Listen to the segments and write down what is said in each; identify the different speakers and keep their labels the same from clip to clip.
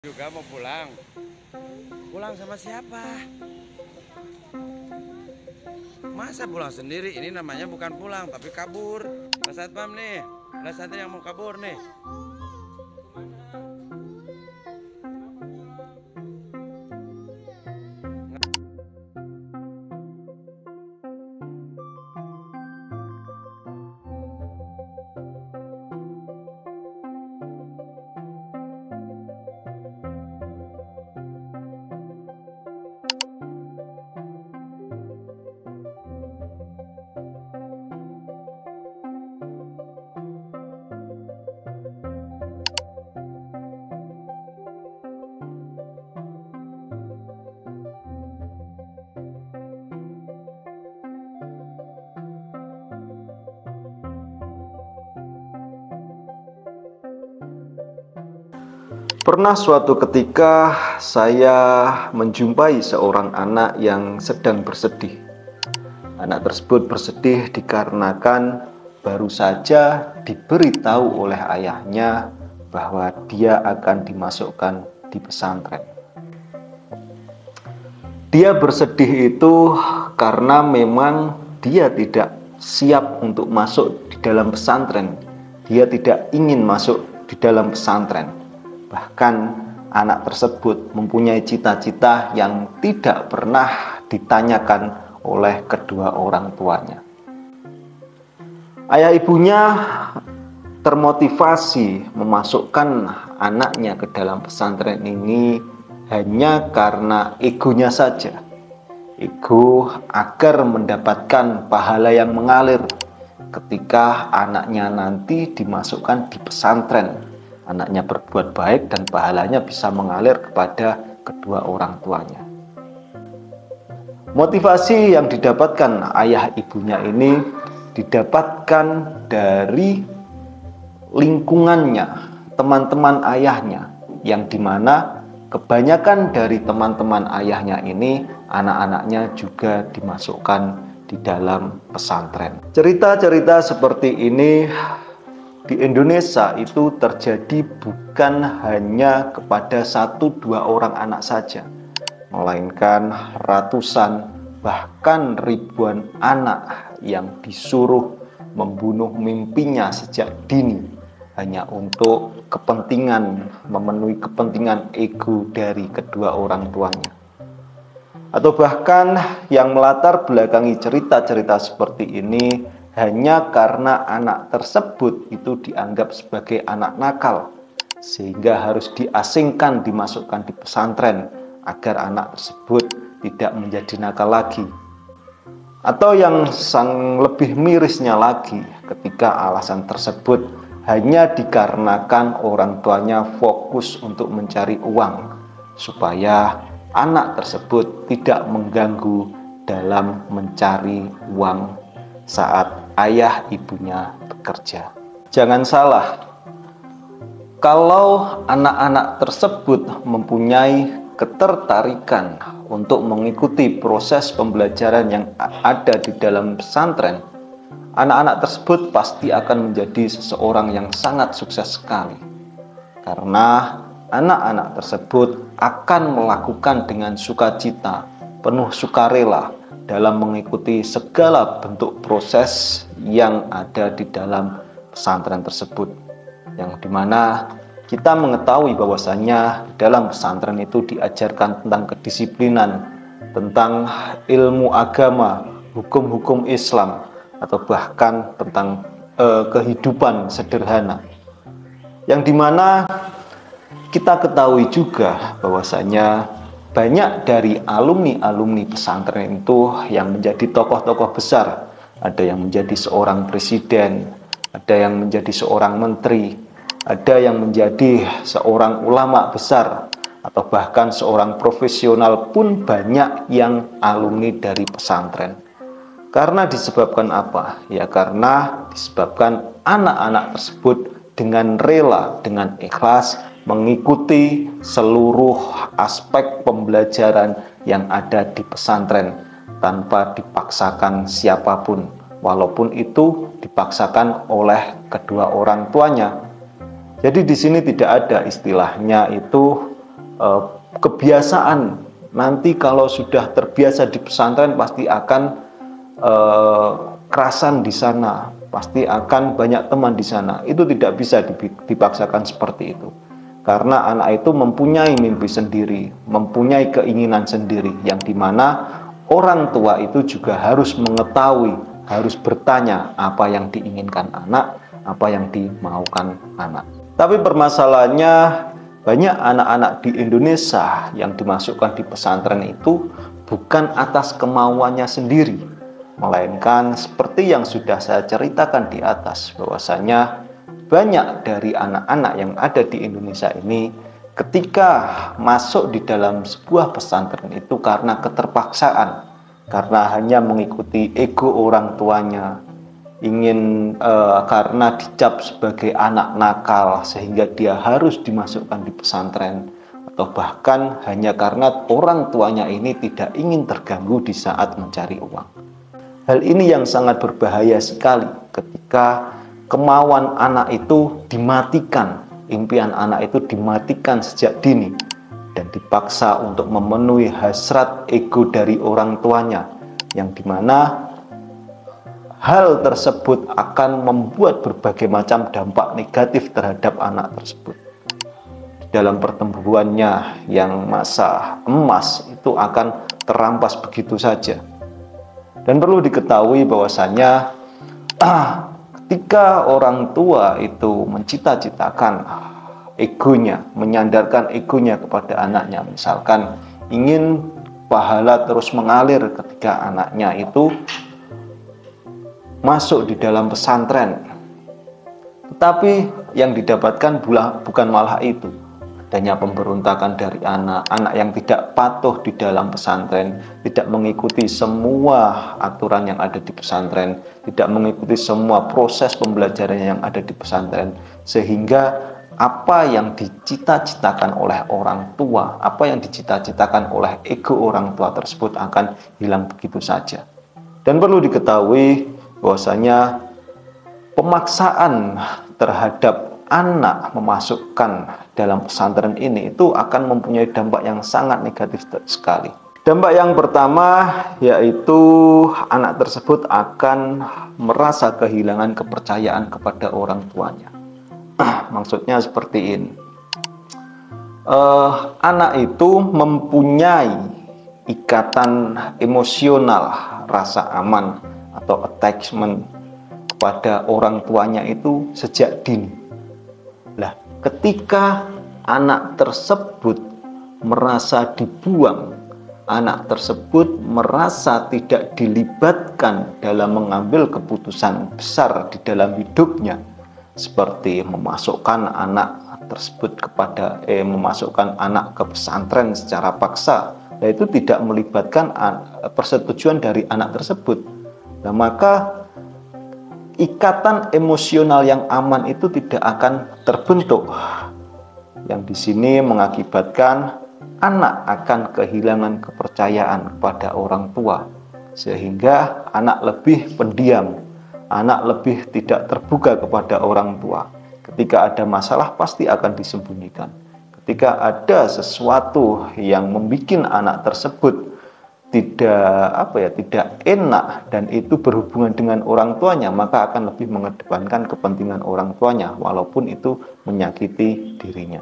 Speaker 1: Juga mau pulang. Pulang sama siapa? Masa pulang sendiri? Ini namanya bukan pulang tapi kabur. Mas Satpam nih, ada santri yang mau kabur nih.
Speaker 2: Pernah suatu ketika saya menjumpai seorang anak yang sedang bersedih. Anak tersebut bersedih dikarenakan baru saja diberitahu oleh ayahnya bahwa dia akan dimasukkan di pesantren. Dia bersedih itu karena memang dia tidak siap untuk masuk di dalam pesantren. Dia tidak ingin masuk di dalam pesantren. Bahkan anak tersebut mempunyai cita-cita yang tidak pernah ditanyakan oleh kedua orang tuanya. Ayah ibunya termotivasi memasukkan anaknya ke dalam pesantren ini hanya karena egonya saja. Ego agar mendapatkan pahala yang mengalir ketika anaknya nanti dimasukkan di pesantren. Anaknya berbuat baik dan pahalanya bisa mengalir kepada kedua orang tuanya. Motivasi yang didapatkan ayah ibunya ini didapatkan dari lingkungannya, teman-teman ayahnya, yang dimana kebanyakan dari teman-teman ayahnya ini anak-anaknya juga dimasukkan di dalam pesantren. Cerita-cerita seperti ini di Indonesia itu terjadi bukan hanya kepada 1-2 orang anak saja, melainkan ratusan bahkan ribuan anak yang disuruh membunuh mimpinya sejak dini hanya untuk memenuhi kepentingan ego dari kedua orang tuanya. Atau bahkan yang melatar belakangi cerita-cerita seperti ini hanya karena anak tersebut itu dianggap sebagai anak nakal, sehingga harus diasingkan, dimasukkan di pesantren agar anak tersebut tidak menjadi nakal lagi. Atau yang lebih mirisnya lagi, ketika alasan tersebut hanya dikarenakan orang tuanya fokus untuk mencari uang, supaya anak tersebut tidak mengganggu dalam mencari uang saat ayah ibunya bekerja. Jangan salah, kalau anak-anak tersebut mempunyai ketertarikan untuk mengikuti proses pembelajaran yang ada di dalam pesantren, anak-anak tersebut pasti akan menjadi seseorang yang sangat sukses sekali. Karena anak-anak tersebut akan melakukan dengan sukacita, penuh sukarela dalam mengikuti segala bentuk proses yang ada di dalam pesantren tersebut, yang dimana kita mengetahui bahwasanya dalam pesantren itu diajarkan tentang kedisiplinan, tentang ilmu agama, hukum-hukum Islam, atau bahkan tentang kehidupan sederhana, yang dimana kita ketahui juga bahwasanya banyak dari alumni-alumni pesantren itu yang menjadi tokoh-tokoh besar. Ada yang menjadi seorang presiden, ada yang menjadi seorang menteri, ada yang menjadi seorang ulama besar, atau bahkan seorang profesional pun banyak yang alumni dari pesantren. Karena disebabkan apa? Ya karena disebabkan anak-anak tersebut dengan rela, dengan ikhlas mengikuti seluruh aspek pembelajaran yang ada di pesantren tanpa dipaksakan siapapun, walaupun itu dipaksakan oleh kedua orang tuanya. Jadi di sini tidak ada istilahnya itu kebiasaan. Nanti kalau sudah terbiasa di pesantren pasti akan kerasan di sana, pasti akan banyak teman di sana. Itu tidak bisa dipaksakan seperti itu. Karena anak itu mempunyai mimpi sendiri, mempunyai keinginan sendiri, yang dimana orang tua itu juga harus mengetahui, harus bertanya apa yang diinginkan anak, apa yang dimaukan anak. Tapi permasalahannya, banyak anak-anak di Indonesia yang dimasukkan di pesantren itu bukan atas kemauannya sendiri, melainkan seperti yang sudah saya ceritakan di atas, bahwasanya banyak dari anak-anak yang ada di Indonesia ini ketika masuk di dalam sebuah pesantren itu karena keterpaksaan, karena hanya mengikuti ego orang tuanya, ingin karena dicap sebagai anak nakal sehingga dia harus dimasukkan di pesantren, atau bahkan hanya karena orang tuanya ini tidak ingin terganggu di saat mencari uang. Hal ini yang sangat berbahaya sekali ketika kemauan anak itu dimatikan, impian anak itu dimatikan sejak dini dan dipaksa untuk memenuhi hasrat ego dari orang tuanya, yang dimana hal tersebut akan membuat berbagai macam dampak negatif terhadap anak tersebut. Dalam pertumbuhannya yang masa emas itu akan terampas begitu saja. Dan perlu diketahui bahwasanya ketika orang tua itu mencita-citakan egonya, menyandarkan egonya kepada anaknya, misalkan ingin pahala terus mengalir ketika anaknya itu masuk di dalam pesantren, tetapi yang didapatkan bukan malah itu. Adanya pemberontakan dari anak yang tidak patuh di dalam pesantren, tidak mengikuti semua aturan yang ada di pesantren, tidak mengikuti semua proses pembelajaran yang ada di pesantren, sehingga apa yang dicita-citakan oleh orang tua, apa yang dicita-citakan oleh ego orang tua tersebut akan hilang begitu saja. Dan perlu diketahui bahwasanya pemaksaan terhadap anak memasukkan dalam pesantren ini itu akan mempunyai dampak yang sangat negatif sekali. Dampak yang pertama yaitu anak tersebut akan merasa kehilangan kepercayaan kepada orang tuanya. Maksudnya seperti ini. Anak itu mempunyai ikatan emosional, rasa aman atau attachment kepada orang tuanya itu sejak dini. Lah, ketika anak tersebut merasa dibuang, anak tersebut merasa tidak dilibatkan dalam mengambil keputusan besar di dalam hidupnya, seperti memasukkan anak tersebut memasukkan anak ke pesantren secara paksa, nah itu tidak melibatkan persetujuan dari anak tersebut. Nah, maka ikatan emosional yang aman itu tidak akan terbentuk, yang di sini mengakibatkan anak akan kehilangan kepercayaan kepada orang tua, sehingga anak lebih pendiam, anak lebih tidak terbuka kepada orang tua. Ketika ada masalah pasti akan disembunyikan. Ketika ada sesuatu yang membuat anak tersebut tidak enak dan itu berhubungan dengan orang tuanya, maka akan lebih mengedepankan kepentingan orang tuanya walaupun itu menyakiti dirinya.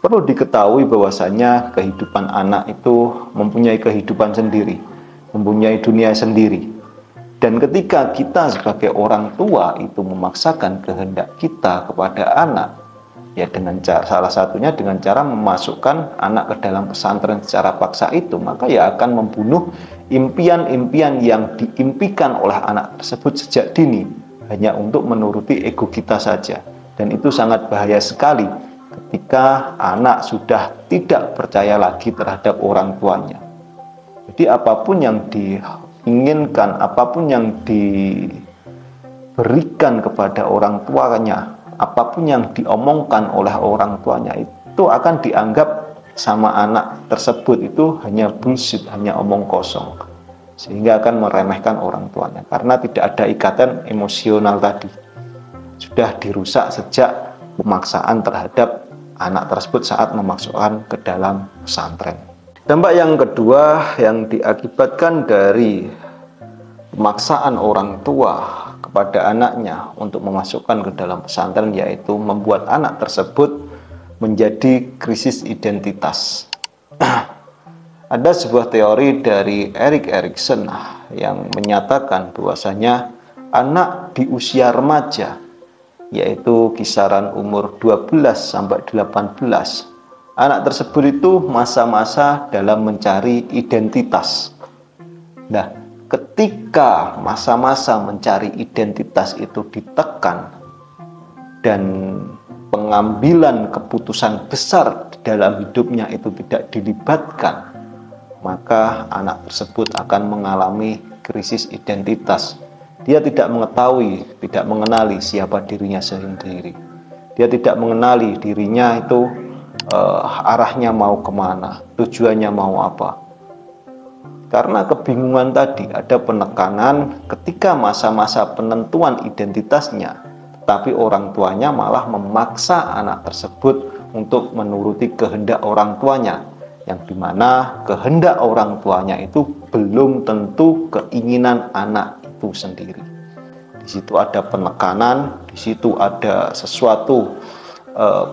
Speaker 2: Perlu diketahui bahwasanya kehidupan anak itu mempunyai kehidupan sendiri, mempunyai dunia sendiri. Dan ketika kita sebagai orang tua itu memaksakan kehendak kita kepada anak, ya dengan salah satunya dengan cara memasukkan anak ke dalam pesantren secara paksa itu, maka ya akan membunuh impian-impian yang diimpikan oleh anak tersebut sejak dini hanya untuk menuruti ego kita saja. Dan itu sangat bahaya sekali ketika anak sudah tidak percaya lagi terhadap orang tuanya. Jadi apapun yang diinginkan, apapun yang diberikan kepada orang tuanya, apapun yang diomongkan oleh orang tuanya itu akan dianggap sama anak tersebut itu hanya bullshit, hanya omong kosong, sehingga akan meremehkan orang tuanya karena tidak ada ikatan emosional tadi, sudah dirusak sejak pemaksaan terhadap anak tersebut saat memasukkan ke dalam pesantren. Dampak yang kedua yang diakibatkan dari pemaksaan orang tua kepada anaknya untuk memasukkan ke dalam pesantren, yaitu membuat anak tersebut menjadi krisis identitas. Ada sebuah teori dari Erik Erikson yang menyatakan bahwasanya anak di usia remaja, yaitu kisaran umur 12 sampai 18, anak tersebut itu masa-masa dalam mencari identitas. Nah, ketika masa-masa mencari identitas itu ditekan dan pengambilan keputusan besar dalam hidupnya itu tidak dilibatkan, maka anak tersebut akan mengalami krisis identitas. Dia tidak mengetahui, tidak mengenali siapa dirinya sendiri. Dia tidak mengenali dirinya itu arahnya mau kemana, tujuannya mau apa. Karena kebingungan tadi, ada penekanan ketika masa-masa penentuan identitasnya, tapi orang tuanya malah memaksa anak tersebut untuk menuruti kehendak orang tuanya, yang dimana kehendak orang tuanya itu belum tentu keinginan anak itu sendiri. Di situ ada penekanan, di situ ada sesuatu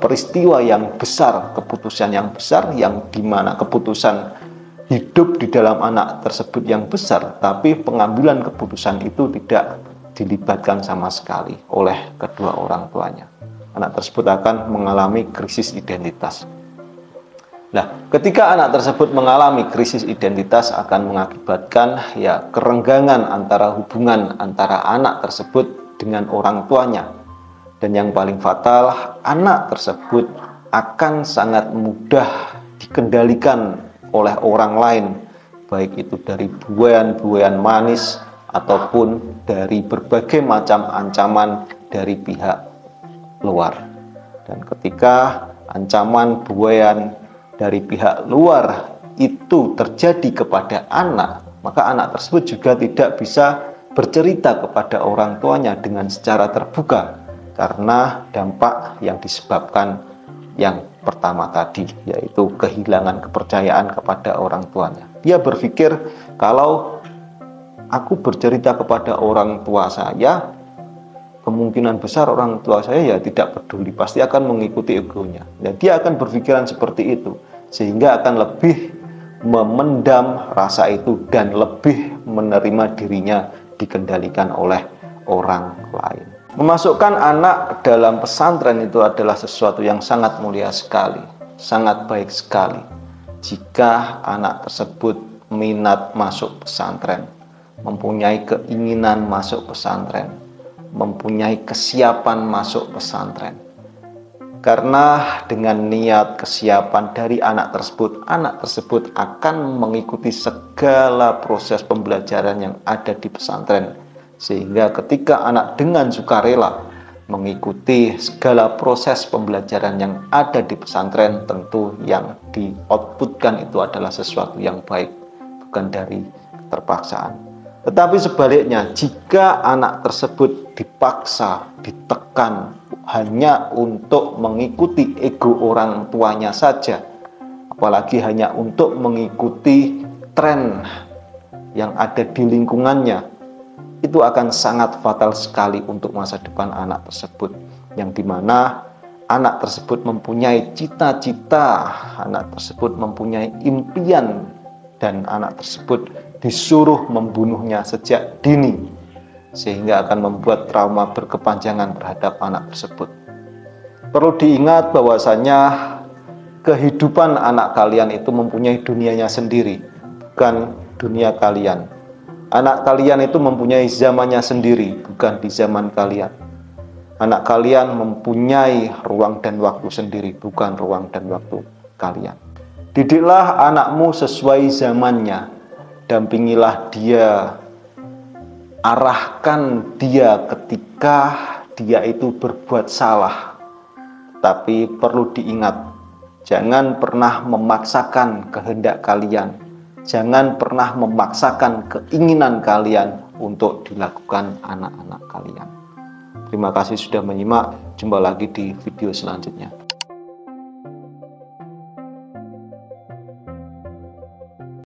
Speaker 2: peristiwa yang besar, keputusan yang besar, yang dimana keputusan hidup di dalam anak tersebut yang besar, tapi pengambilan keputusan itu tidak dilibatkan sama sekali oleh kedua orang tuanya. Anak tersebut akan mengalami krisis identitas. Nah, ketika anak tersebut mengalami krisis identitas akan mengakibatkan kerenggangan antara hubungan antara anak tersebut dengan orang tuanya. Dan yang paling fatal, anak tersebut akan sangat mudah dikendalikan oleh orang lain, baik itu dari buayan-buayan manis ataupun dari berbagai macam ancaman dari pihak luar. Dan ketika ancaman buayan dari pihak luar itu terjadi kepada anak, maka anak tersebut juga tidak bisa bercerita kepada orang tuanya dengan secara terbuka karena dampak yang disebabkan yang pertama tadi, yaitu kehilangan kepercayaan kepada orang tuanya. Dia berpikir, kalau aku bercerita kepada orang tua saya, kemungkinan besar orang tua saya tidak peduli, pasti akan mengikuti egonya. Dan dia akan berpikiran seperti itu, sehingga akan lebih memendam rasa itu dan lebih menerima dirinya dikendalikan oleh orang lain. Memasukkan anak dalam pesantren itu adalah sesuatu yang sangat mulia sekali, sangat baik sekali. Jika anak tersebut minat masuk pesantren, mempunyai keinginan masuk pesantren, mempunyai kesiapan masuk pesantren. Karena dengan niat kesiapan dari anak tersebut akan mengikuti segala proses pembelajaran yang ada di pesantren. Sehingga ketika anak dengan sukarela mengikuti segala proses pembelajaran yang ada di pesantren, tentu yang di-outputkan itu adalah sesuatu yang baik, bukan dari keterpaksaan. Tetapi sebaliknya, jika anak tersebut dipaksa, ditekan hanya untuk mengikuti ego orang tuanya saja, apalagi hanya untuk mengikuti tren yang ada di lingkungannya, itu akan sangat fatal sekali untuk masa depan anak tersebut, yang dimana anak tersebut mempunyai cita-cita, anak tersebut mempunyai impian, dan anak tersebut disuruh membunuhnya sejak dini, sehingga akan membuat trauma berkepanjangan terhadap anak tersebut. Perlu diingat bahwasanya kehidupan anak kalian itu mempunyai dunianya sendiri, bukan dunia kalian. Anak kalian itu mempunyai zamannya sendiri, bukan di zaman kalian. Anak kalian mempunyai ruang dan waktu sendiri, bukan ruang dan waktu kalian. Didiklah anakmu sesuai zamannya, dampingilah dia, arahkan dia ketika dia itu berbuat salah. Tapi perlu diingat, jangan pernah memaksakan kehendak kalian. Jangan pernah memaksakan keinginan kalian untuk dilakukan anak-anak kalian. Terima kasih sudah menyimak. Jumpa lagi di video selanjutnya.